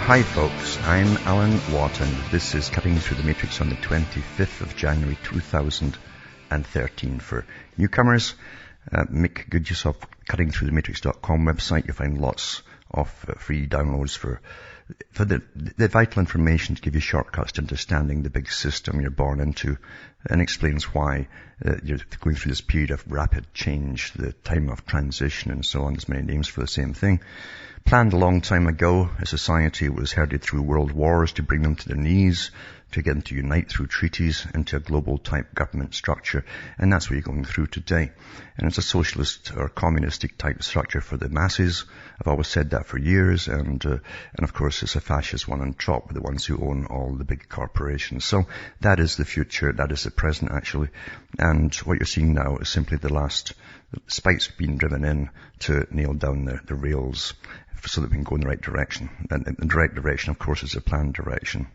Hi folks, I'm Alan Watt and this is Cutting Through the Matrix on the 25th of January 2013. For newcomers, make good use of cuttingthroughthematrix.com website. You'll find lots of free downloads for the vital information to give you shortcuts to understanding the big system you're born into, and explains why you're going through this period of rapid change, the time of transition and so on. There's many names for the same thing. Planned a long time ago, a society was herded through world wars to bring them to their knees, to get them to unite through treaties into a global type government structure. And that's what you're going through today. And it's a socialist or communistic type structure for the masses. I've always said that for years. And of course it's a fascist one on top with the ones who own all the big corporations. So that is the future. That is the present actually. And what you're seeing now is simply the last spikes being driven in to nail down the rails so that we can go in the right direction. And the direct direction, of course, is a planned direction.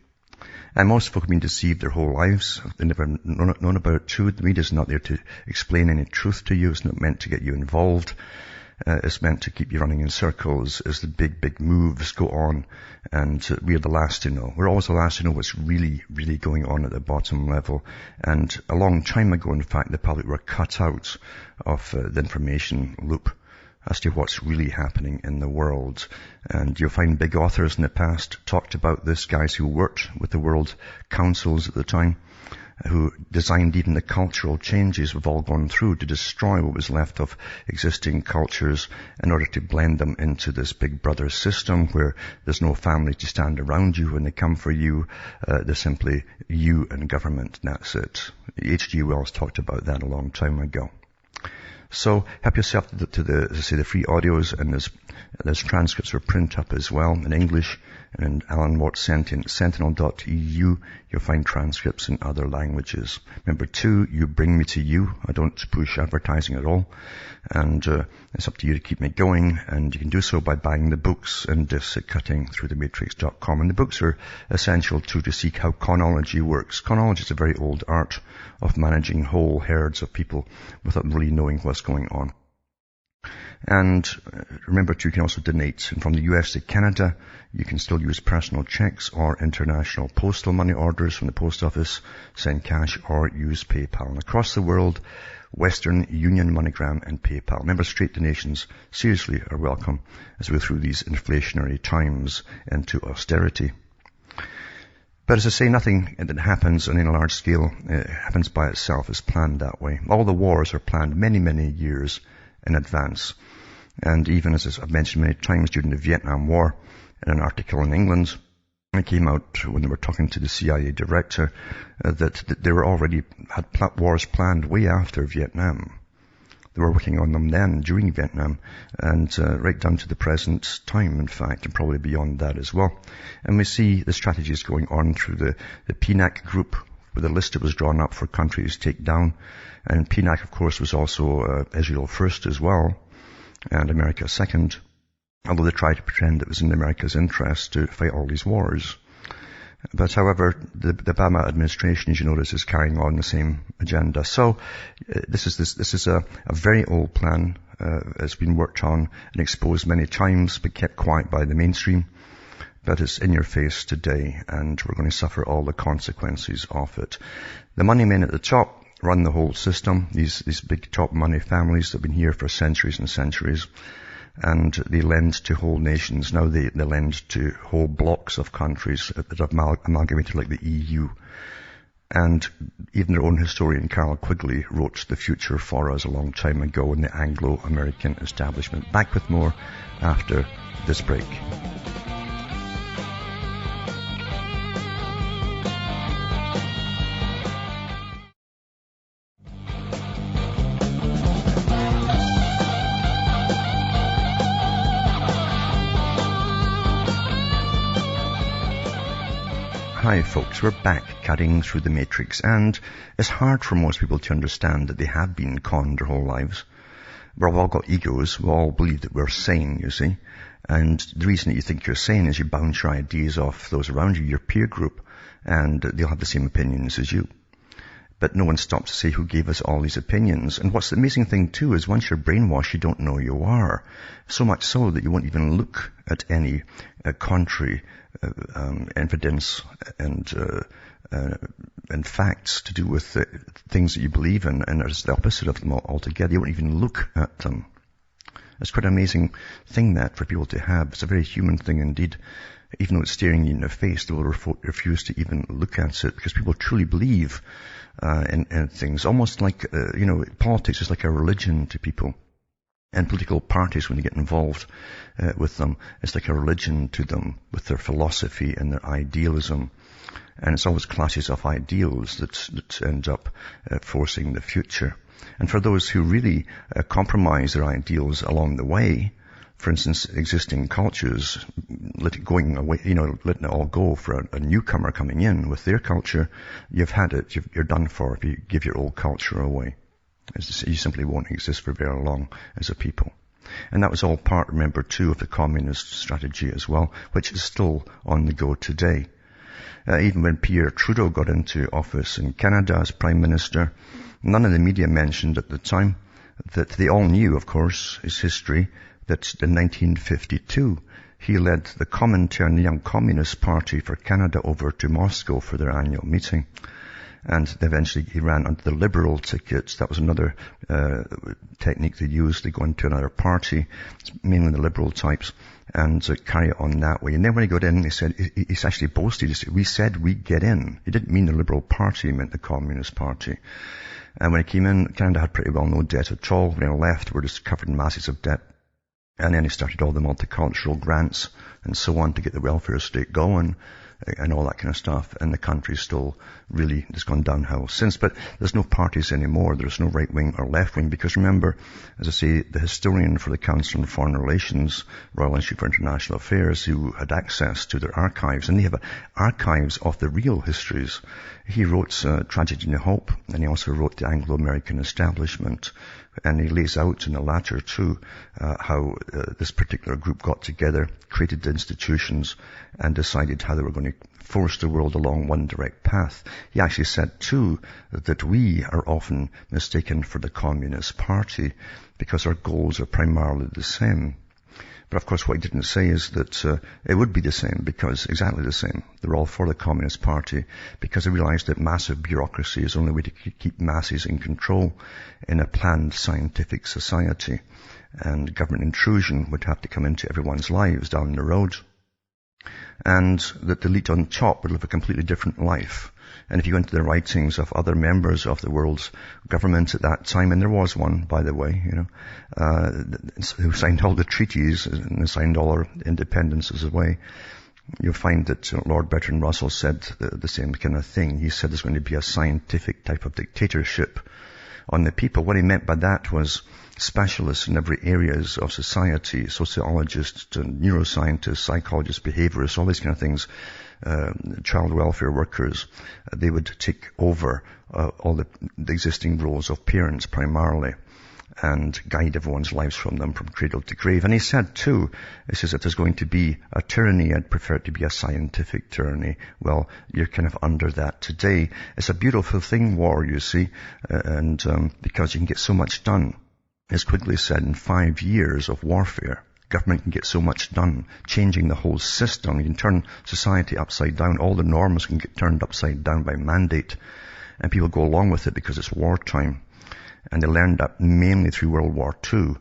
And most folk have been deceived their whole lives. They've never known about truth. The media is not there to explain any truth to you. It's not meant to get you involved. It's meant to keep you running in circles as the big moves go on. And we're the last to know. We're always the last to know what's really, really going on at the bottom level. And a long time ago, in fact, the public were cut out of the information loop as to what's really happening in the world. And you'll find big authors in the past talked about this, guys who worked with the world councils at the time, who designed even the cultural changes we've all gone through to destroy what was left of existing cultures in order to blend them into this big brother system where there's no family to stand around you when they come for you. There's simply you and government, and that's it. H.G. Wells talked about that a long time ago. So help yourself to the, as I say, the free audios, and there's transcripts for print up as well in English. And Alan Watt Sentinel.eu, you'll find transcripts in other languages. Remember too, you bring me to you. I don't push advertising at all. And it's up to you to keep me going. And you can do so by buying the books and discs at cuttingthroughthematrix.com. And the books are essential too to see how chronology works. Chronology is a very old art of managing whole herds of people without really knowing what's going on. And remember too, you can also donate. And from the US to Canada, you can still use personal checks or international postal money orders from the post office, send cash or use PayPal. And across the world, Western Union, MoneyGram and PayPal. Remember, straight donations seriously are welcome as we go through these inflationary times into austerity. But as I say, nothing that happens on a large scale happens by itself. It's planned that way. All the wars are planned many, many years in advance. And even as I've mentioned many times during the Vietnam War, in an article in England, it came out when they were talking to the CIA director that they were already had wars planned way after Vietnam. They were working on them then, during Vietnam, and right down to the present time, in fact, and probably beyond that as well. And we see the strategies going on through the PNAC group, where the list that was drawn up for countries to take down. And PNAC, of course, was also Israel first as well, and America second, although they tried to pretend it was in America's interest to fight all these wars. But however, the Obama administration, as you notice, is carrying on the same agenda. So this is a very old plan. It's been worked on and exposed many times, but kept quiet by the mainstream. But it's in your face today, and we're going to suffer all the consequences of it. The money men at the top run the whole system. These big top money families that have been here for centuries and centuries. And they lend to whole nations. Now they lend to whole blocks of countries that have amalgamated like the EU. And even their own historian, Carol Quigley, wrote The Future for Us a long time ago in the Anglo-American establishment. Back with more after this break. Hi folks, we're back cutting through the matrix, and it's hard for most people to understand that they have been conned their whole lives. We've all got egos, we all believe that we're sane, you see, and the reason that you think you're sane is you bounce your ideas off those around you, your peer group, and they'll have the same opinions as you. But no one stops to say who gave us all these opinions. And what's the amazing thing too is once you're brainwashed, you don't know you are. So much so that you won't even look at any contrary evidence and facts to do with things that you believe in, and it's the opposite of them altogether. You won't even look at them. It's quite an amazing thing that for people to have. It's a very human thing indeed. Even though it's staring you in the face, they will refuse to even look at it because people truly believe in things. Almost like, politics is like a religion to people. And political parties, when you get involved with them, it's like a religion to them with their philosophy and their idealism. And it's always clashes of ideals that end up forcing the future. And for those who really compromise their ideals along the way, for instance, existing cultures, going away, letting it all go for a newcomer coming in with their culture, you've had it. You're done for if you give your old culture away. You simply won't exist for very long as a people. And that was all part, remember, too, of the communist strategy as well, which is still on the go today. Even when Pierre Trudeau got into office in Canada as Prime Minister, none of the media mentioned at the time that they all knew, of course, his history, that in 1952 he led the Comintern Young Communist Party for Canada over to Moscow for their annual meeting. And eventually he ran under the Liberal ticket. That was another technique they used. They go into another party, mainly the Liberal types, and carry it on that way. And then when he got in, he actually boasted. He said, "We said we'd get in." He didn't mean the Liberal Party, he meant the Communist Party. And when he came in, Canada had pretty well no debt at all. When he left, we're just covered in masses of debt. And then he started all the multicultural grants and so on to get the welfare state going and all that kind of stuff. And the country's still really has gone downhill since. But there's no parties anymore. There's no right wing or left wing. Because remember, as I say, the historian for the Council on Foreign Relations, Royal Institute for International Affairs, who had access to their archives, and they have archives of the real histories. He wrote Tragedy and Hope, and he also wrote The Anglo-American Establishment. And he lays out in the latter too how this particular group got together, created institutions, and decided how they were going to force the world along one direct path. He actually said too that we are often mistaken for the Communist Party because our goals are primarily the same. But of course what he didn't say is that it would be the same, because exactly the same. They're all for the Communist Party because they realized that massive bureaucracy is the only way to keep masses in control in a planned scientific society. And government intrusion would have to come into everyone's lives down the road. And that the elite on top would live a completely different life. And if you go into the writings of other members of the world's government at that time, and there was one, by the way, who signed all the treaties and signed all our independences away, you'll find that Lord Bertrand Russell said the same kind of thing. He said there's going to be a scientific type of dictatorship on the people. What he meant by that was specialists in every areas of society, sociologists, neuroscientists, psychologists, behaviorists, all these kind of things, child welfare workers, they would take over all the existing roles of parents primarily and guide everyone's lives from cradle to grave. And he said too, he says if there's going to be a tyranny, I'd prefer it to be a scientific tyranny. Well, you're kind of under that today. It's a beautiful thing, war, you see, and because you can get so much done. As Quigley said, in 5 years of warfare, government can get so much done, changing the whole system. You can turn society upside down. All the norms can get turned upside down by mandate. And people go along with it because it's wartime. And they learned that mainly through World War II,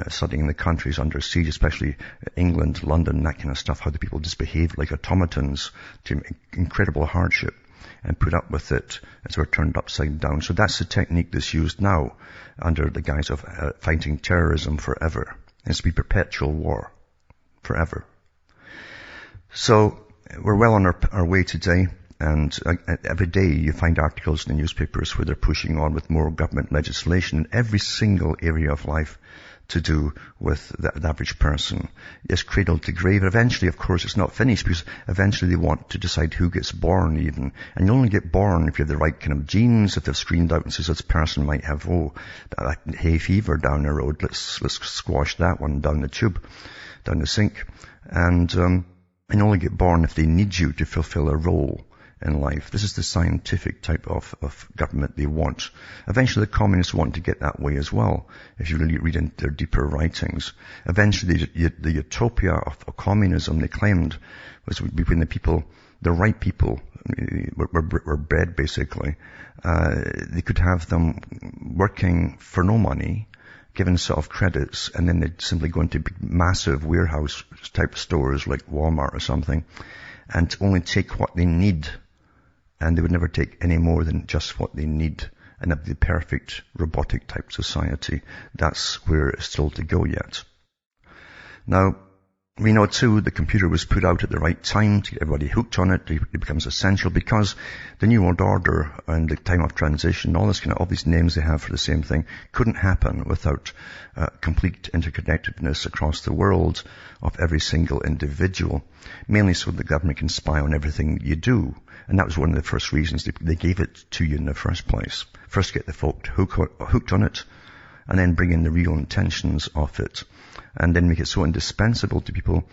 studying the countries under siege, especially England, London, that kind of stuff, how the people just behaved like automatons to incredible hardship and put up with it as we're turned upside down. So that's the technique that's used now under the guise of fighting terrorism forever. It's to be perpetual war forever. So we're well on our way today, and every day you find articles in the newspapers where they're pushing on with more government legislation in every single area of life to do with the average person. It's cradle to grave. Eventually, of course, it's not finished because eventually they want to decide who gets born even. And you only get born if you have the right kind of genes. If they've screened out and says this person might have, hay fever down the road, let's squash that one down the tube, down the sink. And you only get born if they need you to fulfill a role in life. This is the scientific type of government they want. Eventually the communists want to get that way as well, if you really read into their deeper writings. Eventually the utopia of communism, they claimed, was between the people, the right people, were bred basically. They could have them working for no money, given sort of credits, and then they'd simply go into massive warehouse type stores like Walmart or something, and only take what they need, and they would never take any more than just what they need, and that'd be the perfect robotic type society. That's where it's still to go yet. Now, we know too the computer was put out at the right time to get everybody hooked on it. It becomes essential because the New World Order and the time of transition, all these names they have for the same thing, couldn't happen without complete interconnectedness across the world of every single individual, mainly so the government can spy on everything you do. And that was one of the first reasons they gave it to you in the first place. First get the folk hooked on it, and then bring in the real intentions of it, and then make it so indispensable to people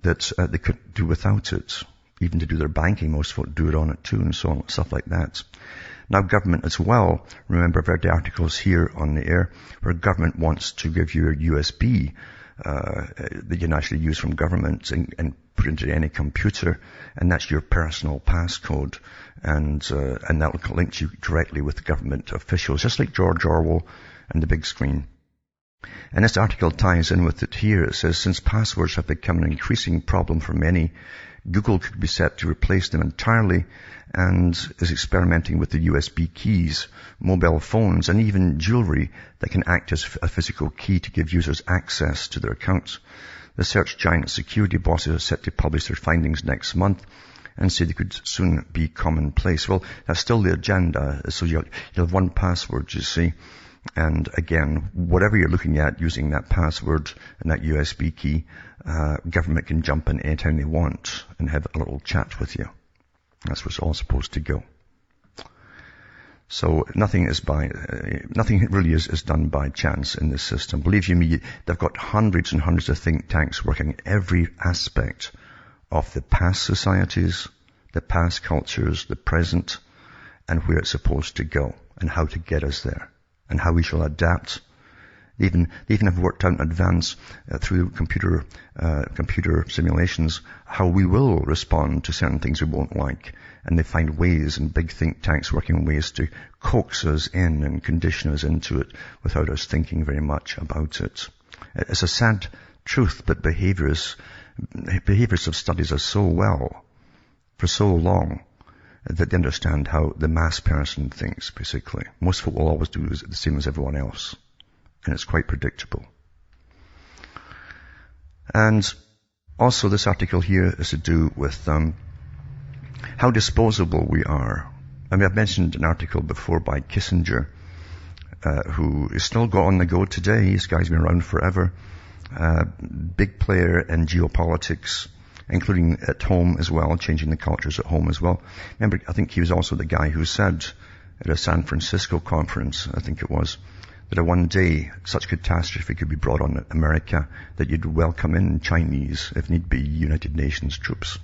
that they couldn't do without it. Even to do their banking, most folk do it on it too, and so on, stuff like that. Now government as well, remember I've read the articles here on the air, where government wants to give you a USB that you can actually use from government and put into any computer, and that's your personal passcode, and that will link you directly with government officials, just like George Orwell and the big screen. And this article ties in with it here. It says, since passwords have become an increasing problem for many, Google could be set to replace them entirely, and is experimenting with the USB keys, mobile phones, and even jewelry that can act as a physical key to give users access to their accounts. The search giant security bosses are set to publish their findings next month and say they could soon be commonplace. Well, that's still the agenda. So you'll have one password, you see. And again, whatever you're looking at using that password and that USB key, government can jump in anytime they want and have a little chat with you. That's what's all supposed to go. So nothing really is done by chance in this system. Believe you me, they've got hundreds and hundreds of think tanks working every aspect of the past societies, the past cultures, the present, and where it's supposed to go, and how to get us there, and how we shall adapt. They even have worked out in advance through computer simulations how we will respond to certain things we won't like. And they find ways, and big think tanks working ways to coax us in and condition us into it without us thinking very much about it. It's a sad truth, but behaviorists have studied us so well for so long that they understand how the mass person thinks, basically. Most folk will always do the same as everyone else. And it's quite predictable. And also this article here is to do with how disposable we are. I mean, I've mentioned an article before by Kissinger, who is still on the go today. This guy's been around forever. Big player in geopolitics, including at home as well, changing the cultures at home as well. Remember, I think he was also the guy who said at a San Francisco conference, I think it was, that one day such catastrophe could be brought on America that you'd welcome in Chinese, if need be, United Nations troops.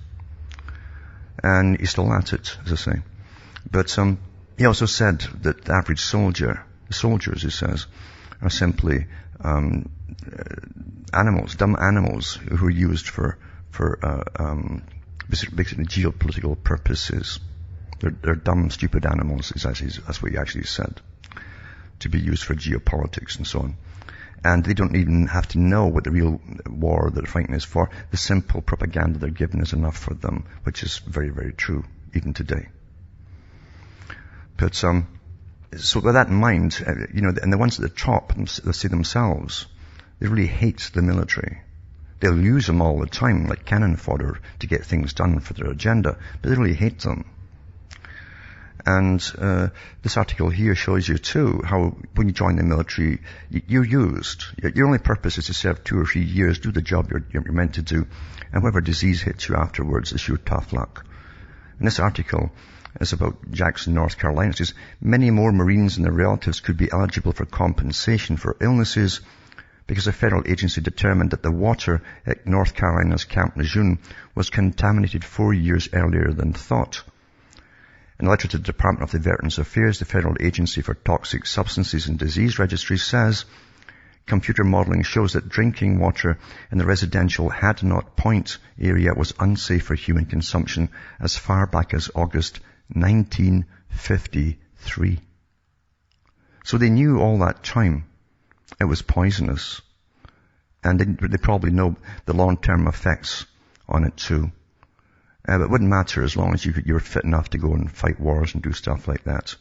And he's still at it, as I say. But he also said that the average soldier, the soldiers, he says, are simply animals, dumb animals who are used for basically geopolitical purposes. They're dumb, stupid animals, that's what he actually said, to be used for geopolitics and so on. And they don't even have to know what the real war that they're fighting is for. The simple propaganda they're given is enough for them, which is very, very true, even today. But so with that in mind, and the ones at the top, they see themselves, they really hate the military. They'll use them all the time, like cannon fodder, to get things done for their agenda, but they really hate them. And this article here shows you too how when you join the military, you're used. Your only purpose is to serve 2 or 3 years, do the job you're meant to do, and whatever disease hits you afterwards is your tough luck. And this article is about Jackson, North Carolina. It says, many more Marines and their relatives could be eligible for compensation for illnesses because a federal agency determined that the water at North Carolina's Camp Lejeune was contaminated 4 years earlier than thought. In a letter to the Department of the Veterans Affairs, the Federal Agency for Toxic Substances and Disease Registry says, computer modeling shows that drinking water in the residential Hadnot Point area was unsafe for human consumption as far back as August 1953. So they knew all that time it was poisonous. And they probably know the long-term effects on it too. But it wouldn't matter as long as you were fit enough to go and fight wars and do stuff like that.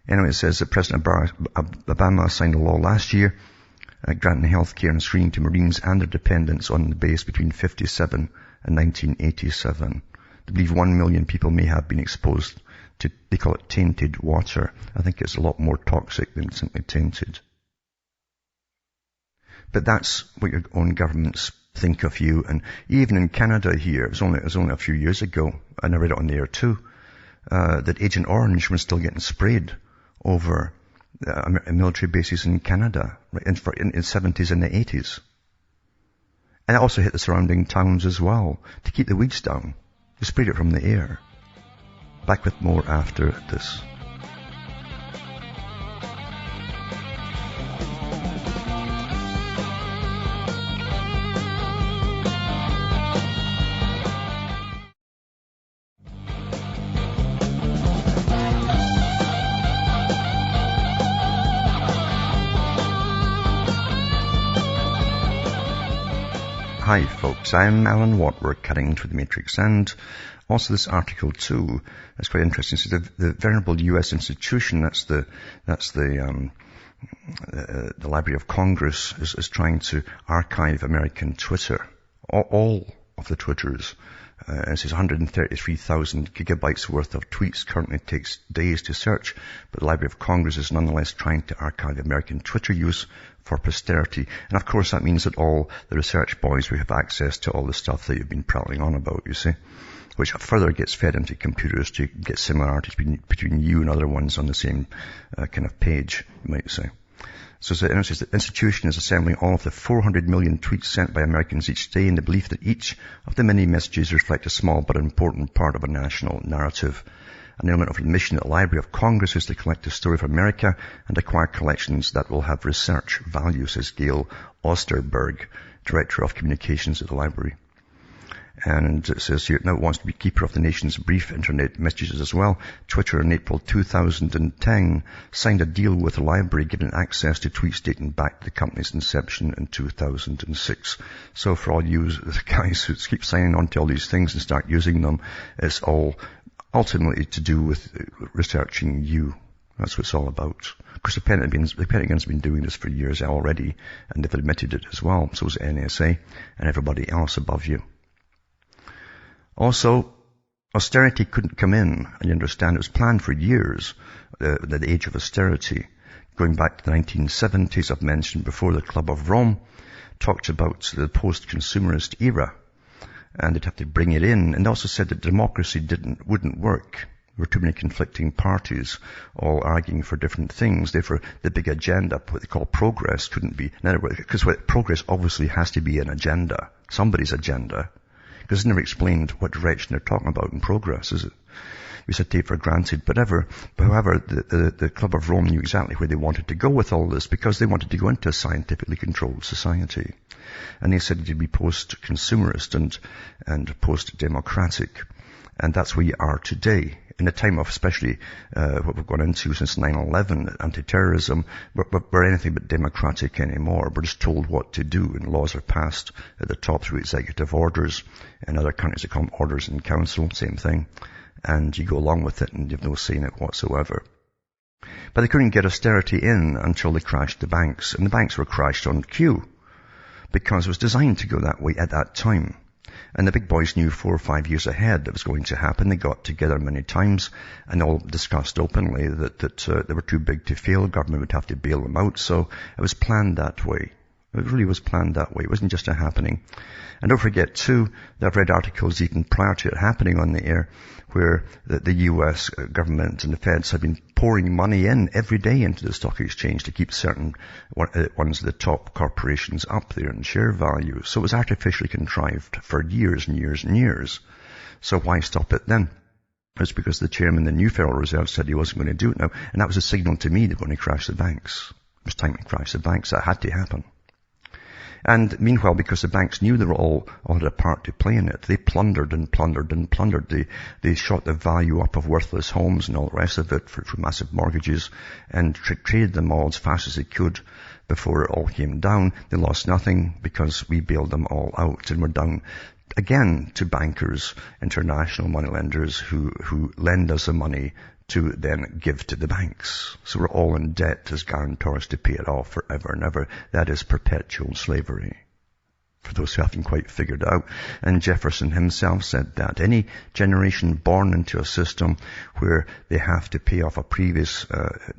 Anyway, it says that President Obama signed a law last year granting health care and screening to Marines and their dependents on the base between 1957 and 1987. They believe 1 million people may have been exposed to, they call it tainted water. I think it's a lot more toxic than simply tainted. But that's what your own governments think of you. And even in Canada here, it was only a few years ago, and I read it on the air too, that Agent Orange was still getting sprayed over military bases in Canada in the 70s and the 80s. And it also hit the surrounding towns as well to keep the weeds down. They sprayed it from the air. Back with more after this. Hi folks, I'm Alan Watt. We're cutting through the matrix, and also this article too is quite interesting. So the venerable U.S. institution, that's the Library of Congress, is trying to archive American Twitter, all of the Twitters. It says 133,000 gigabytes worth of tweets. Currently takes days to search, but the Library of Congress is nonetheless trying to archive American Twitter use for posterity. And of course that means that all the research boys will have access to all the stuff that you've been prattling on about, you see, which further gets fed into computers to get similarities between you and other ones on the same kind of page, you might say. So the institution is assembling all of the 400 million tweets sent by Americans each day in the belief that each of the many messages reflect a small but important part of a national narrative. An element of the mission at the Library of Congress is to collect the story of America and acquire collections that will have research value, says Gail Osterberg, Director of Communications at the Library. And it says here, it now wants to be keeper of the nation's brief internet messages as well. Twitter in April 2010 signed a deal with the library giving access to tweets dating back to the company's inception in 2006. So for all you guys who keep signing on to all these things and start using them, it's all ultimately to do with researching you. That's what it's all about. Of course, the Pentagon's been doing this for years already, and they've admitted it as well. So is NSA and everybody else above you. Also, austerity couldn't come in, and you understand it was planned for years, the age of austerity. Going back to the 1970s, I've mentioned before, the Club of Rome talked about the post-consumerist era, and they'd have to bring it in, and also said that democracy wouldn't work. There were too many conflicting parties, all arguing for different things. Therefore, the big agenda, what they call progress, couldn't be, in other words, because progress obviously has to be an agenda, somebody's agenda. Because it's never explained what direction they're talking about in progress, is it? We said take for granted. However, the Club of Rome knew exactly where they wanted to go with all this, because they wanted to go into a scientifically controlled society. And they said it'd be post-consumerist and post-democratic. And that's where you are today. In a time of especially what we've gone into since 9/11, anti-terrorism, we're anything but democratic anymore. We're just told what to do, and laws are passed at the top through executive orders. In other countries they call them orders in council, same thing. And you go along with it and you have no say in it whatsoever. But they couldn't get austerity in until they crashed the banks. And the banks were crashed on cue, because it was designed to go that way at that time. And the big boys knew 4 or 5 years ahead that was going to happen. They got together many times and all discussed openly that they were too big to fail. Government would have to bail them out. So it was planned that way. It really was planned that way. It wasn't just a happening. And don't forget too, that I've read articles even prior to it happening on the air, where the US government and the feds have been pouring money in every day into the stock exchange to keep certain ones of the top corporations up there in share value. So it was artificially contrived for years and years and years. So why stop it then? It's because the chairman of the new Federal Reserve said he wasn't going to do it now. And that was a signal to me they were going to crash the banks. It was time to crash the banks. That had to happen. And meanwhile, because the banks knew they were all had a part to play in it, they plundered and plundered and plundered. They shot the value up of worthless homes and all the rest of it for massive mortgages and traded them all as fast as they could before it all came down. They lost nothing because we bailed them all out, and we're down again to bankers, international moneylenders who lend us the money to then give to the banks. So we're all in debt as guarantors to pay it off forever and ever. That is perpetual slavery, for those who haven't quite figured it out. And Jefferson himself said that any generation born into a system where they have to pay off a previous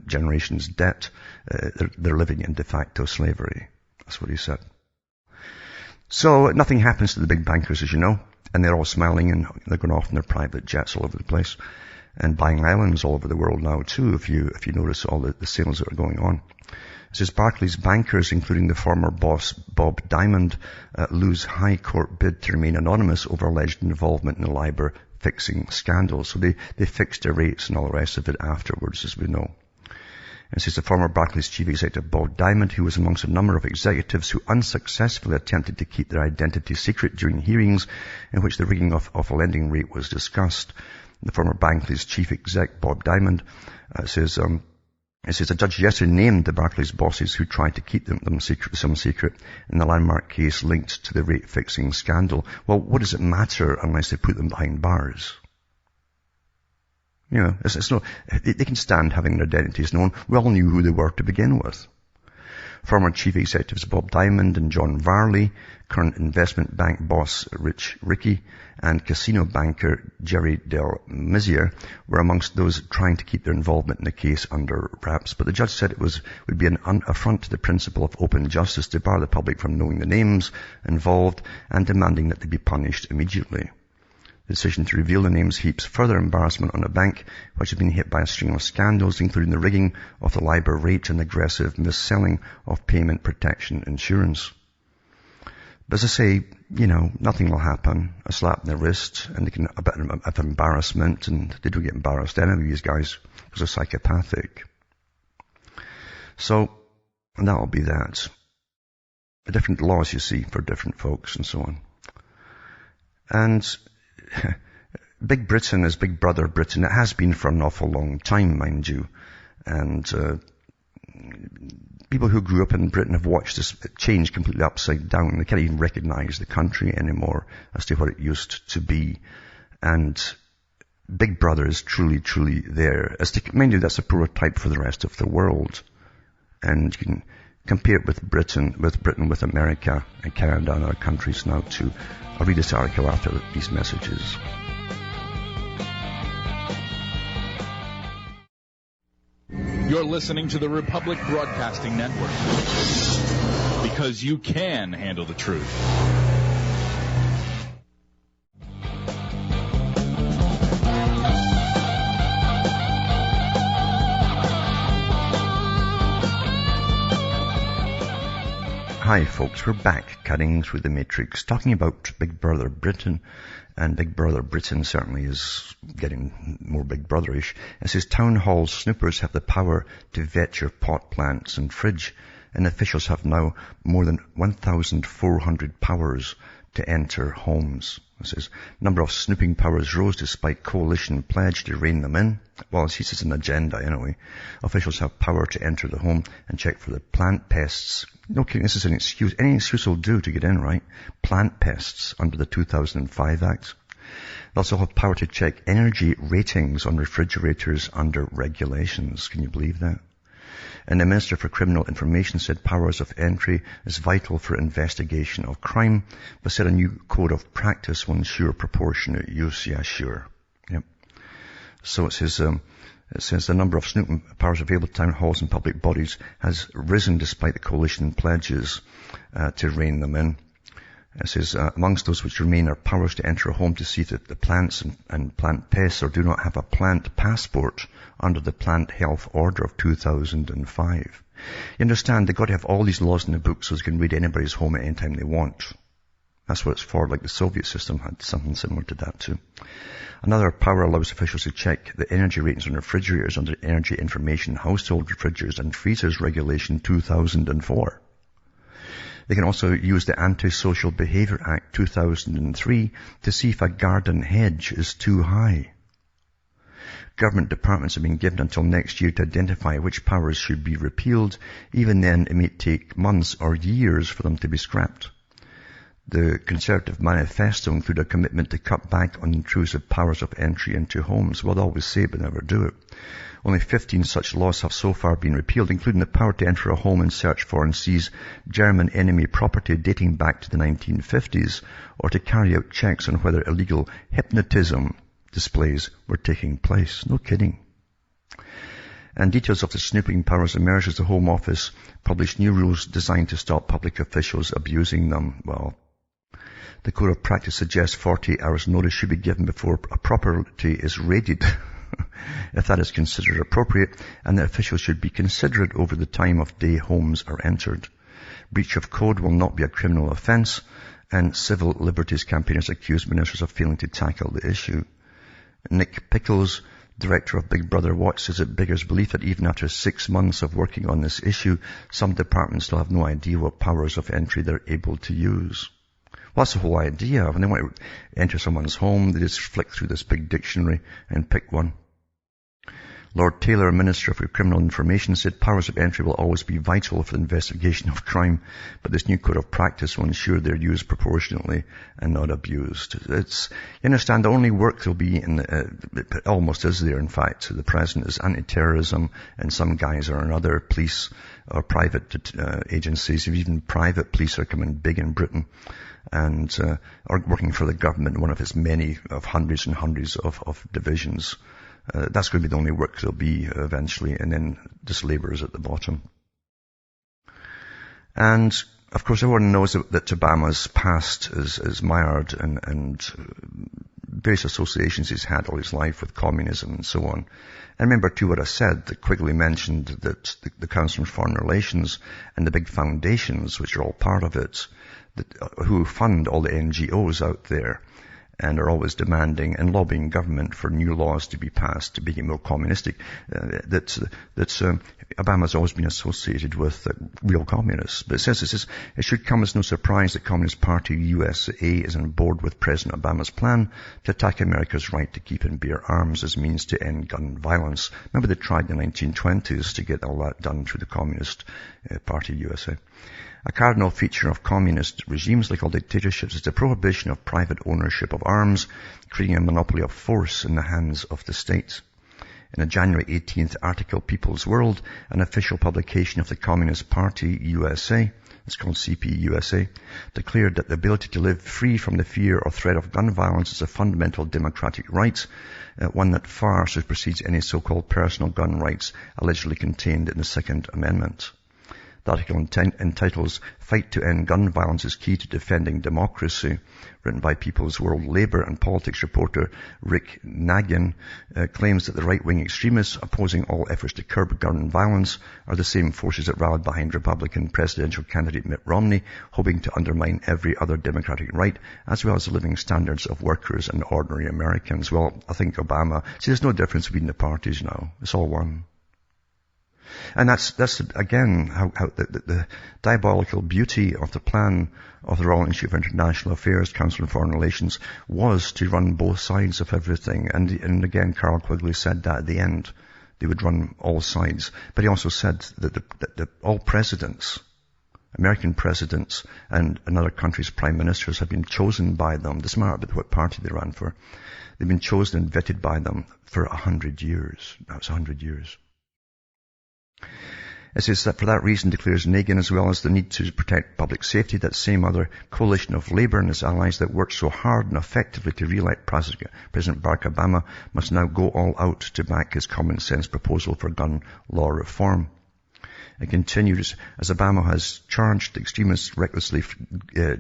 generation's debt, they're living in de facto slavery. That's what he said. So nothing happens to the big bankers, as you know, and they're all smiling and they're going off in their private jets all over the place and buying islands all over the world now too, if you notice all the sales that are going on. It says Barclays bankers, including the former boss Bob Diamond, lose high court bid to remain anonymous over alleged involvement in the LIBOR fixing scandal. So they fixed their rates and all the rest of it afterwards, as we know. It says the former Barclays chief executive Bob Diamond, who was amongst a number of executives who unsuccessfully attempted to keep their identity secret during hearings in which the rigging of a lending rate was discussed. The former Barclays chief exec Bob Diamond says a judge yesterday named the Barclays bosses who tried to keep them secret in the landmark case linked to the rate fixing scandal. Well, what does it matter unless they put them behind bars? You know, it's no, they can stand having their identities known. We all knew who they were to begin with. Former chief executives Bob Diamond and John Varley, current investment bank boss Rich Rickey, and casino banker Jerry Del Mizier were amongst those trying to keep their involvement in the case under wraps. But the judge said it would be an affront to the principle of open justice to bar the public from knowing the names involved and demanding that they be punished immediately. The decision to reveal the names heaps further embarrassment on a bank which had been hit by a string of scandals, including the rigging of the LIBOR rate and aggressive mis-selling of payment protection insurance. But as I say, you know, nothing will happen. A slap in the wrist and they can a bit of embarrassment, and they don't get embarrassed anyway, these guys, because they're psychopathic. So, and that'll be that. The different laws, you see, for different folks and so on. And Big Britain is Big Brother Britain. It has been for an awful long time, mind you. And people who grew up in Britain have watched this change completely upside down. They can't even recognize the country anymore as to what it used to be. And Big Brother is truly, truly there. Mind you, that's a prototype for the rest of the world. And you can compare it with Britain, with America and Canada and other countries now too. I'll read this article after these messages. You're listening to the Republic Broadcasting Network, because you can handle the truth. Hi folks, we're back cutting through the matrix, talking about Big Brother Britain, and Big Brother Britain certainly is getting more Big Brotherish. It says town hall snoopers have the power to vet your pot plants and fridge, and officials have now more than 1,400 powers to enter homes. It says number of snooping powers rose despite coalition pledge to rein them in. Well, it says it's an agenda anyway. Officials have power to enter the home and check for the plant pests. No kidding, this is an excuse. Any excuse will do to get in, right? Plant pests under the 2005 Act. They also have power to check energy ratings on refrigerators under regulations. Can you believe that? And the Minister for Criminal Information said powers of entry is vital for investigation of crime, but said a new code of practice will ensure proportionate use. Yeah, sure. Yep. So it says the number of snooping powers available to town halls and public bodies has risen despite the coalition pledges to rein them in. It says amongst those which remain are powers to enter a home to see that the plants and plant pests or do not have a plant passport under the Plant Health Order of 2005. You understand, they've got to have all these laws in the book so they can raid anybody's home at any time they want. That's what it's for, like the Soviet system had something similar to that too. Another power allows officials to check the energy ratings on refrigerators under Energy Information Household Refrigerators and Freezers Regulation 2004. They can also use the Antisocial Behaviour Act 2003 to see if a garden hedge is too high. Government departments have been given until next year to identify which powers should be repealed. Even then, it may take months or years for them to be scrapped. The Conservative manifesto included a commitment to cut back on intrusive powers of entry into homes. Well, they always say it, but never do it. Only 15 such laws have so far been repealed, including the power to enter a home and search for and seize German enemy property dating back to the 1950s, or to carry out checks on whether illegal hypnotism displays were taking place. No kidding. And details of the snooping powers emerged as the Home Office published new rules designed to stop public officials abusing them. Well, the Code of Practice suggests 48 hours notice should be given before a property is raided, if that is considered appropriate, and that officials should be considerate over the time of day homes are entered. Breach of code will not be a criminal offence, and civil liberties campaigners accuse ministers of failing to tackle the issue. Nick Pickles, director of Big Brother Watch, says it beggars belief that even after 6 months of working on this issue, some departments still have no idea what powers of entry they're able to use. Well, that's the whole idea. When they want to enter someone's home, they just flick through this big dictionary and pick one. Lord Taylor, Minister for Criminal Information, said powers of entry will always be vital for the investigation of crime, but this new code of practice will ensure they're used proportionately and not abused. You understand, the only work there'll be it almost is there, in fact, to the present is anti-terrorism, and some guys are in other police or private agencies. Even private police are coming big in Britain and are working for the government, one of its many of hundreds and hundreds of divisions. That's going to be the only work there'll be eventually, and then just labourers at the bottom. And, of course, everyone knows that Obama's past is mired and various associations he's had all his life with communism and so on. And remember, too, what I said, that Quigley mentioned that the Council on Foreign Relations and the big foundations, which are all part of it, who fund all the NGOs out there, and are always demanding and lobbying government for new laws to be passed to make it more communistic. Obama's always been associated with real communists. But it says it should come as no surprise that Communist Party USA is on board with President Obama's plan to attack America's right to keep and bear arms as means to end gun violence. Remember, they tried in the 1920s to get all that done through the Communist Party USA. A cardinal feature of communist regimes like all dictatorships is the prohibition of private ownership of arms, creating a monopoly of force in the hands of the state. In a January 18th article, People's World, an official publication of the Communist Party USA, it's called CPUSA, declared that the ability to live free from the fear or threat of gun violence is a fundamental democratic right, one that far supersedes any so-called personal gun rights allegedly contained in the Second Amendment. The article entitles Fight to End Gun Violence is Key to Defending Democracy, written by People's World Labour and Politics reporter Rick Nagin, claims that the right-wing extremists opposing all efforts to curb gun violence are the same forces that rallied behind Republican presidential candidate Mitt Romney, hoping to undermine every other democratic right, as well as the living standards of workers and ordinary Americans. Well, I think Obama, there's no difference between the parties now. It's all one. And that's again, how the diabolical beauty of the plan of the Royal Institute of International Affairs, Council on Foreign Relations, was to run both sides of everything. And again, Carl Quigley said that at the end, they would run all sides. But he also said that all presidents, American presidents and other countries' prime ministers have been chosen by them. It doesn't matter what party they ran for. They've been chosen and vetted by them for 100 years. Now it's 100 years. It says that for that reason, declares Nagin, as well as the need to protect public safety, that same other coalition of Labour and its allies that worked so hard and effectively to re-elect President Barack Obama must now go all out to back his common sense proposal for gun law reform. It continues, as Obama has charged the extremists recklessly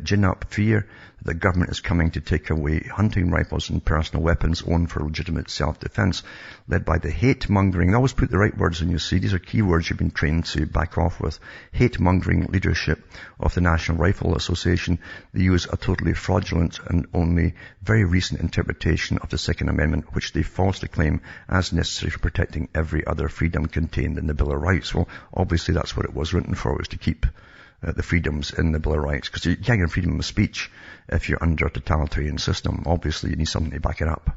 gin up fear The government is coming to take away hunting rifles and personal weapons owned for legitimate self-defense, led by the hate-mongering. I always put the right words in, you see. These are key words you've been trained to back off with. Hate-mongering leadership of the National Rifle Association. They use a totally fraudulent and only very recent interpretation of the Second Amendment, which they falsely claim as necessary for protecting every other freedom contained in the Bill of Rights. Well, obviously that's what it was written for, was to keep the freedoms in the Bill of Rights, because you can't get freedom of speech if you're under a totalitarian system. Obviously, you need something to back it up.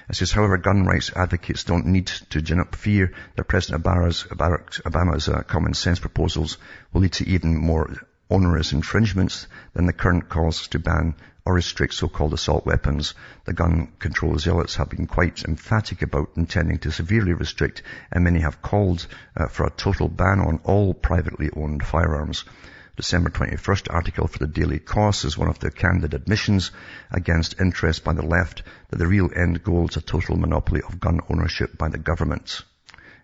It says, however, gun rights advocates don't need to gin up fear that President Obama's common sense proposals will lead to even more onerous infringements than the current calls to ban or restrict so-called assault weapons. The gun control zealots have been quite emphatic about intending to severely restrict, and many have called for a total ban on all privately owned firearms. December 21st article for the Daily Kos is one of the candid admissions against interest by the left that the real end goal is a total monopoly of gun ownership by the government.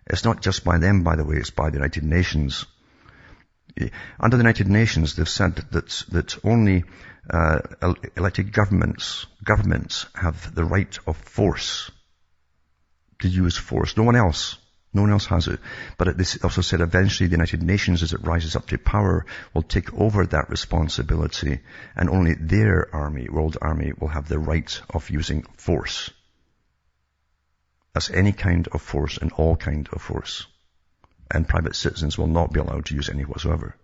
It's not just by them, by the way, it's by the United Nations. Under the United Nations, they've said that only elected governments have the right of force to use force. No one else has it. But this also said eventually the United Nations, as it rises up to power, will take over that responsibility, and only their army, world army, will have the right of using force. That's any kind of force and all kind of force. And private citizens will not be allowed to use any whatsoever.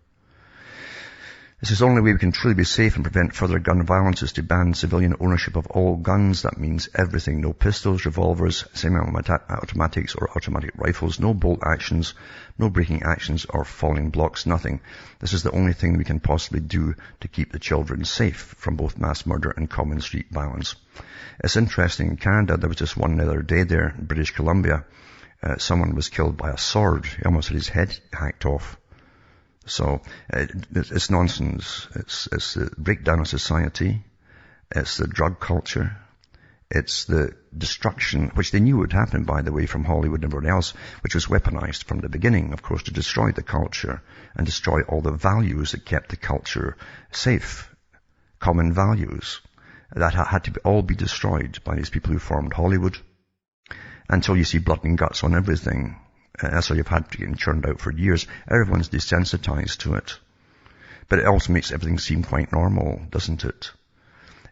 This is the only way we can truly be safe and prevent further gun violence is to ban civilian ownership of all guns. That means everything. No pistols, revolvers, semi-automatics or automatic rifles, no bolt actions, no breaking actions or falling blocks, nothing. This is the only thing we can possibly do to keep the children safe from both mass murder and common street violence. It's interesting, in Canada, there was just one other day there in British Columbia. Someone was killed by a sword. He almost had his head hacked off. So it's nonsense. It's the breakdown of society. It's the drug culture. It's the destruction, which they knew would happen, by the way, from Hollywood and everyone else, which was weaponized from the beginning, of course, to destroy the culture and destroy all the values that kept the culture safe. Common values that had to all be destroyed by these people who formed Hollywood, until you see blood and guts on everything. That's all you've had to get churned out for years. Everyone's desensitized to it. But it also makes everything seem quite normal, doesn't it?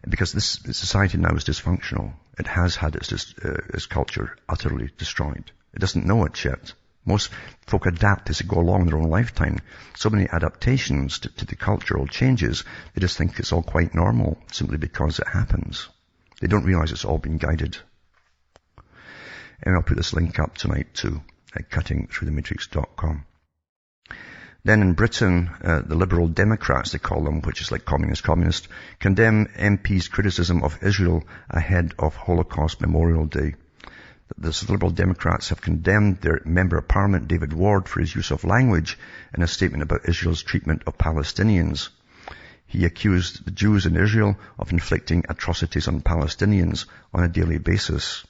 Because this society now is dysfunctional. It has had its culture utterly destroyed. It doesn't know it yet. Most folk adapt as they go along in their own lifetime. So many adaptations to the cultural changes, they just think it's all quite normal, simply because it happens. They don't realize it's all been guided. And I'll put this link up tonight too, at cuttingthroughthematrix.com. Then in Britain, the Liberal Democrats, they call them, which is like communist, condemn MPs' criticism of Israel ahead of Holocaust Memorial Day. The Liberal Democrats have condemned their Member of Parliament, David Ward, for his use of language in a statement about Israel's treatment of Palestinians. He accused the Jews in Israel of inflicting atrocities on Palestinians on a daily basis.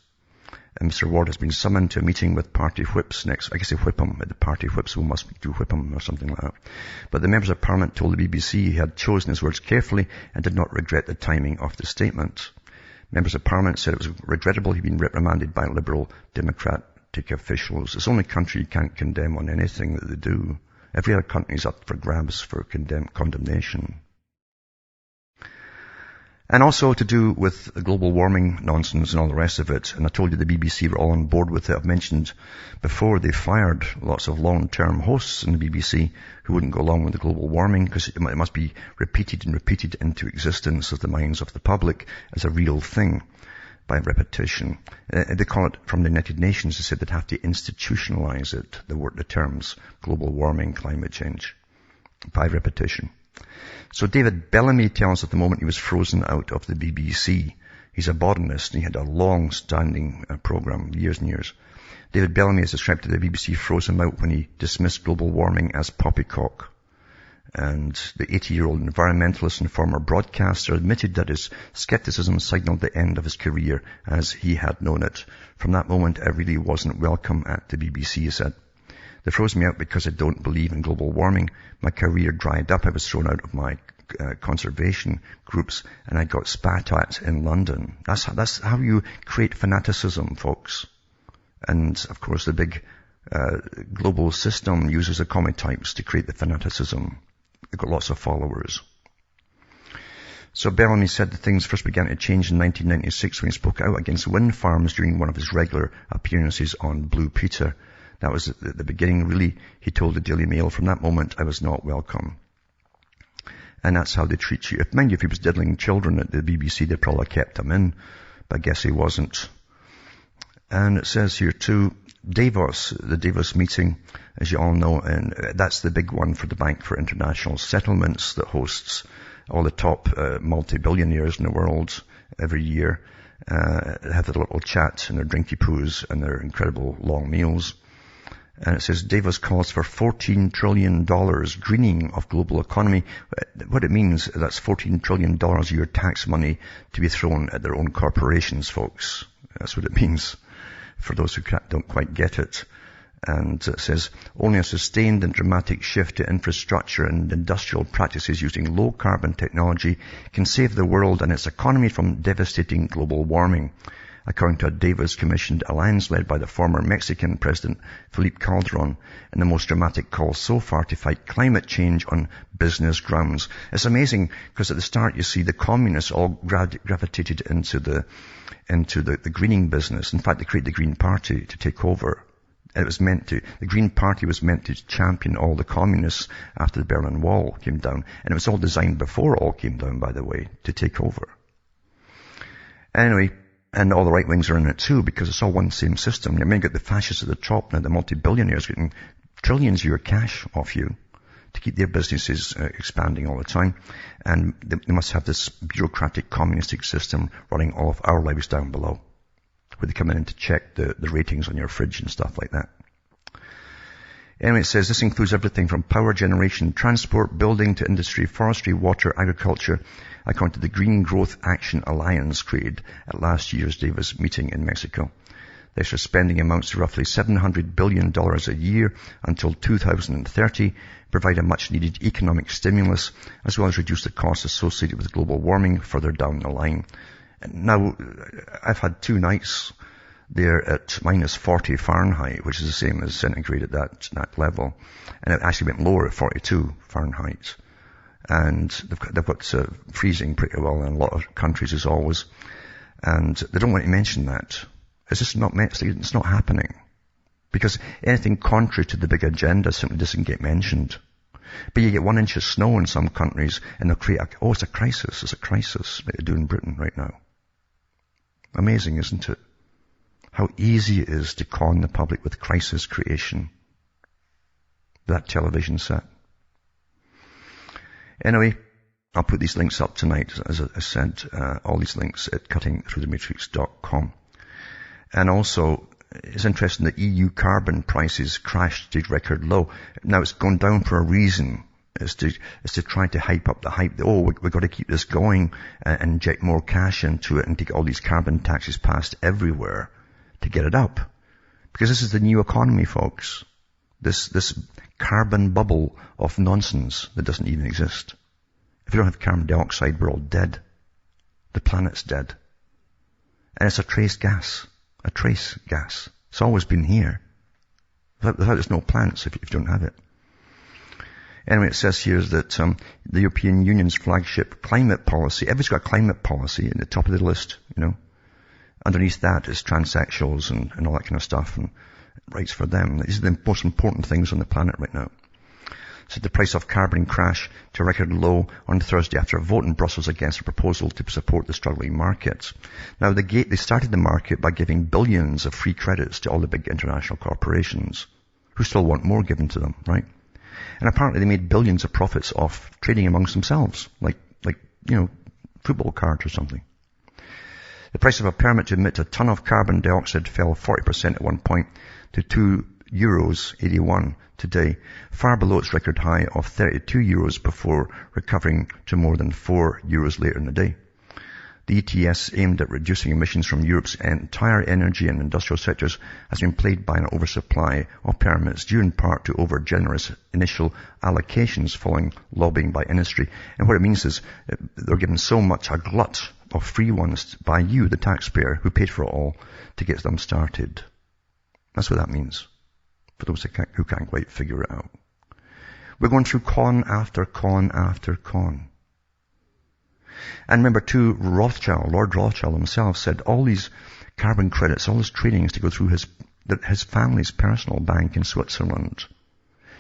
And Mr. Ward has been summoned to a meeting with party whips next. I guess they whip him. The party whips who must do whip him or something like that. But the members of Parliament told the BBC he had chosen his words carefully and did not regret the timing of the statement. Members of Parliament said it was regrettable he'd been reprimanded by Liberal Democratic officials. It's the only country you can't condemn on anything that they do. Every other country is up for grabs for condemnation. And also to do with global warming nonsense and all the rest of it. And I told you the BBC were all on board with it. I've mentioned before they fired lots of long-term hosts in the BBC who wouldn't go along with the global warming because it must be repeated and repeated into existence of the minds of the public as a real thing by repetition. They call it, from the United Nations, they said they'd have to institutionalize it, the terms global warming, climate change, by repetition. So David Bellamy tells at the moment he was frozen out of the BBC. He's a botanist and he had a long-standing program, years and years. David Bellamy has described to the BBC froze him out when he dismissed global warming as poppycock. And the 80-year-old environmentalist and former broadcaster admitted that his skepticism signaled the end of his career as he had known it. From that moment, I really wasn't welcome at the BBC, he said. They froze me out because I don't believe in global warming. My career dried up. I was thrown out of my conservation groups, and I got spat at in London. That's how you create fanaticism, folks. And of course the big global system uses the commie types to create the fanaticism. They've got lots of followers. So Bellamy said that things first began to change in 1996 when he spoke out against wind farms during one of his regular appearances on Blue Peter. That was at the beginning, really. He told the Daily Mail, from that moment, I was not welcome. And that's how they treat you. Mind you, if he was diddling children at the BBC, they'd probably kept him in. But I guess he wasn't. And it says here too, Davos, the Davos meeting, as you all know, and that's the big one for the Bank for International Settlements that hosts all the top multi-billionaires in the world every year. Have a little chat and their drinky poos and their incredible long meals. And it says Davos calls for $14 trillion greening of global economy. What it means, that's $14 trillion of your tax money to be thrown at their own corporations, folks. That's what it means, for those who don't quite get it. And it says, only a sustained and dramatic shift to infrastructure and industrial practices using low-carbon technology can save the world and its economy from devastating global warming, according to a Davos-commissioned alliance led by the former Mexican President Felipe Calderon, in the most dramatic call so far to fight climate change on business grounds. It's amazing, because at the start you see the communists all gravitated into the greening business. In fact, they created the Green Party to take over. The Green Party was meant to champion all the communists after the Berlin Wall came down. And it was all designed before it all came down, by the way, to take over. Anyway, and all the right wings are in it too, because it's all one same system. You may get the fascists at the top now, the multi-billionaires getting trillions of your cash off you to keep their businesses expanding all the time. And they must have this bureaucratic communistic system running all of our lives down below, where they come in to check the ratings on your fridge and stuff like that. Anyway, it says this includes everything from power generation, transport, building to industry, forestry, water, agriculture, according to the Green Growth Action Alliance created at last year's Davos meeting in Mexico. The extra spending amounts to roughly $700 billion a year until 2030, provide a much-needed economic stimulus, as well as reduce the costs associated with global warming further down the line. Now, I've had 2 nights there at minus 40 Fahrenheit, which is the same as centigrade at that level. And it actually went lower at 42 Fahrenheit. And they've got freezing pretty well in a lot of countries as always. And they don't want to mention that. It's just not it's not happening. Because anything contrary to the big agenda simply doesn't get mentioned. But you get 1 inch of snow in some countries and they'll create it's a crisis like they do in Britain right now. Amazing, isn't it? How easy it is to con the public with crisis creation. That television set. Anyway, I'll put these links up tonight, as I said, all these links at cuttingthroughthematrix.com. And also, it's interesting that EU carbon prices crashed to record low. Now it's gone down for a reason. Is to try to hype up the hype. We've got to keep this going and inject more cash into it and take all these carbon taxes passed everywhere to get it up. Because this is the new economy, folks. This carbon bubble of nonsense that doesn't even exist. If you don't have carbon dioxide, we're all dead. The planet's dead. And it's a trace gas. It's always been here. Without there's no plants if you don't have it. Anyway, it says here that the European Union's flagship climate policy, everybody's got a climate policy at the top of the list, Underneath that is transsexuals and all that kind of stuff and rights for them. These are the most important things on the planet right now. So the price of carbon crashed to a record low on Thursday after a vote in Brussels against a proposal to support the struggling markets. Now, they started the market by giving billions of free credits to all the big international corporations who still want more given to them, right? And apparently they made billions of profits off trading amongst themselves, like football cards or something. The price of a permit to emit a ton of carbon dioxide fell 40% at one point to €2.81 today, far below its record high of €32 before recovering to more than €4 later in the day. The ETS aimed at reducing emissions from Europe's entire energy and industrial sectors has been plagued by an oversupply of permits due in part to over-generous initial allocations following lobbying by industry. And what it means is they're given so much, a glut of free ones by you, the taxpayer, who paid for it all to get them started. That's what that means, for those who can't quite figure it out. We're going through con after con after con. And remember too, Lord Rothschild himself said all these carbon credits, all this trading is to go through his family's personal bank in Switzerland.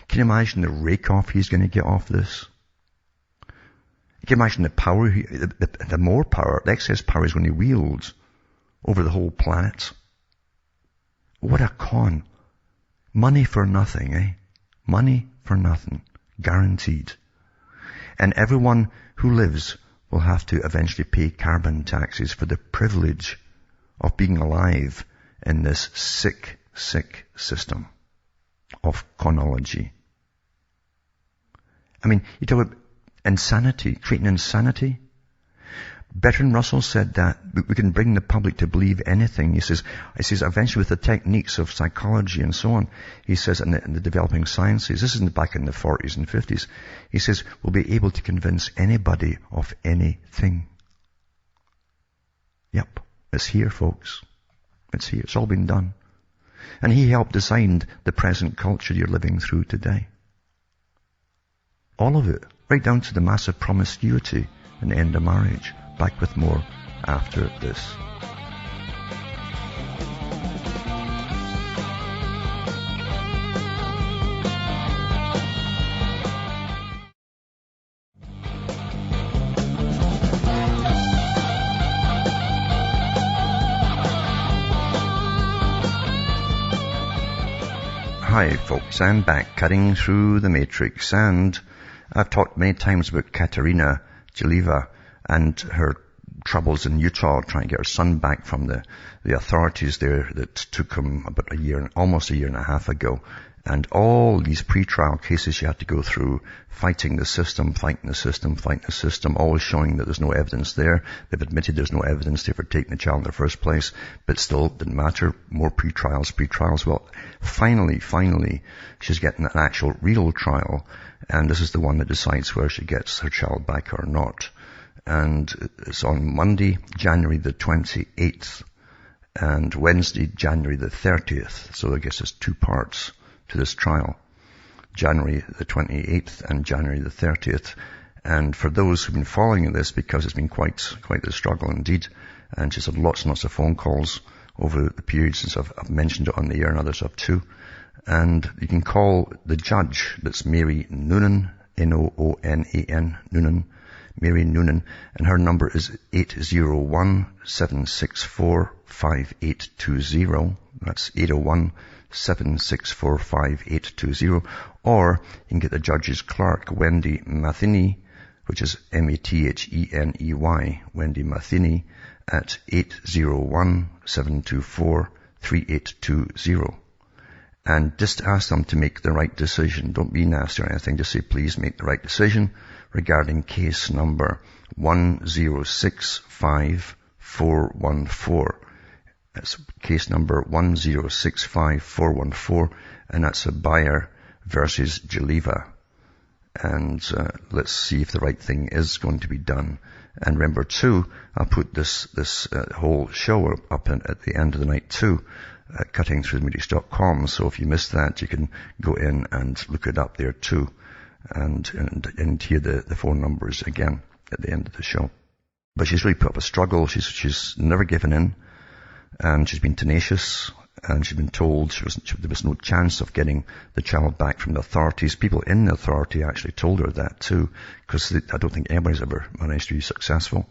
Can you imagine the rake-off he's going to get off this? Can you imagine the power, the more power, the excess power he's going to wield over the whole planet? What a con. Money for nothing, eh? Money for nothing. Guaranteed. And everyone who lives will have to eventually pay carbon taxes for the privilege of being alive in this sick, sick system of conology. I mean, you talk about insanity, creating insanity. Bertrand Russell said that we can bring the public to believe anything. He says eventually with the techniques of psychology and so on, he says in the developing sciences, this isn't back in the 40s and 50s, he says we'll be able to convince anybody of anything. Yep, it's here, folks. It's here. It's all been done. And he helped design the present culture you're living through today. All of it, right down to the massive promiscuity and the end of marriage. Back with more after this. Hi folks, I'm back cutting through the matrix, and I've talked many times about Katerina Gileva and her troubles in Utah trying to get her son back from the authorities there that took him about almost a year and a half ago. And all these pre-trial cases she had to go through, fighting the system, always showing that there's no evidence there. They've admitted there's no evidence for taking the child in the first place, but still didn't matter. More pre-trials. Well, finally, she's getting an actual real trial, and this is the one that decides whether she gets her child back or not. And it's on Monday, January the 28th, and Wednesday, January the 30th. So I guess there's 2 parts to this trial. January the 28th and January the 30th. And for those who've been following this, because it's been quite the struggle indeed, and she's had lots and lots of phone calls over the period since I've mentioned it on the air, and others have too. And you can call the judge, that's Mary Noonan, Noonan, Noonan, Mary Noonan, and her number is 801-764-5820. That's 801-764-5820. Or you can get the judge's clerk, Wendy Matheny, which is Matheney, Wendy Matheny, at 801-724-3820. And just ask them to make the right decision. Don't be nasty or anything. Just say, please make the right decision regarding case number 1065414. That's case number 1065414, and that's a buyer versus Gileva. And let's see if the right thing is going to be done. And remember too, I'll put this whole show up at the end of the night too, at cuttingthroughthematrix.com. So if you missed that, you can go in and look it up there too, and hear the phone numbers again at the end of the show. But she's really put up a struggle. She's never given in, and she's been tenacious, and she's been told there was no chance of getting the child back from the authorities. People in the authority actually told her that too, because I don't think anybody's ever managed to be successful.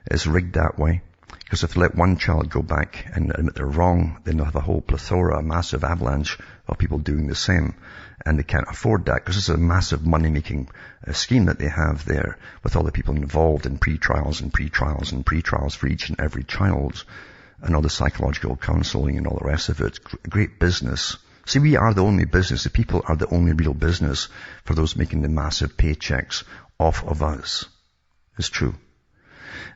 It's rigged that way. Because if they let one child go back and admit they're wrong, then they'll have a whole plethora, a massive avalanche of people doing the same. And they can't afford that, because it's a massive money-making scheme that they have there, with all the people involved in pre-trials for each and every child, and all the psychological counseling and all the rest of it. Great business. See, we are the only business. The people are the only real business for those making the massive paychecks off of us. It's true.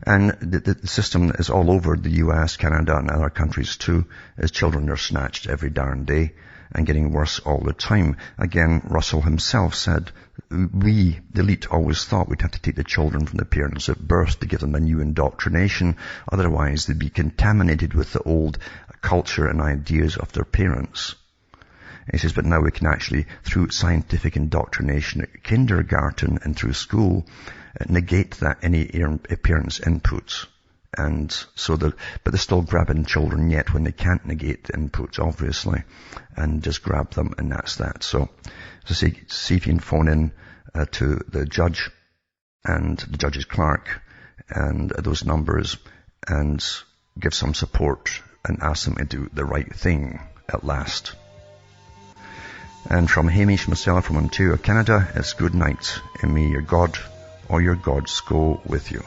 And the system is all over the US, Canada, and other countries too, as children are snatched every darn day and getting worse all the time. Again, Russell himself said, we, the elite, always thought we'd have to take the children from the parents at birth to give them a new indoctrination. Otherwise, they'd be contaminated with the old culture and ideas of their parents. He says, but now we can actually, through scientific indoctrination at kindergarten and through school, negate that any parents' inputs. And so but they're still grabbing children yet when they can't negate the inputs, obviously, and just grab them, and that's that. So see if you can phone in to the judge and the judge's clerk and those numbers and give some support and ask them to do the right thing at last. And from Hamish myself from Ontario, Canada, it's good night, and may your God or your gods go with you.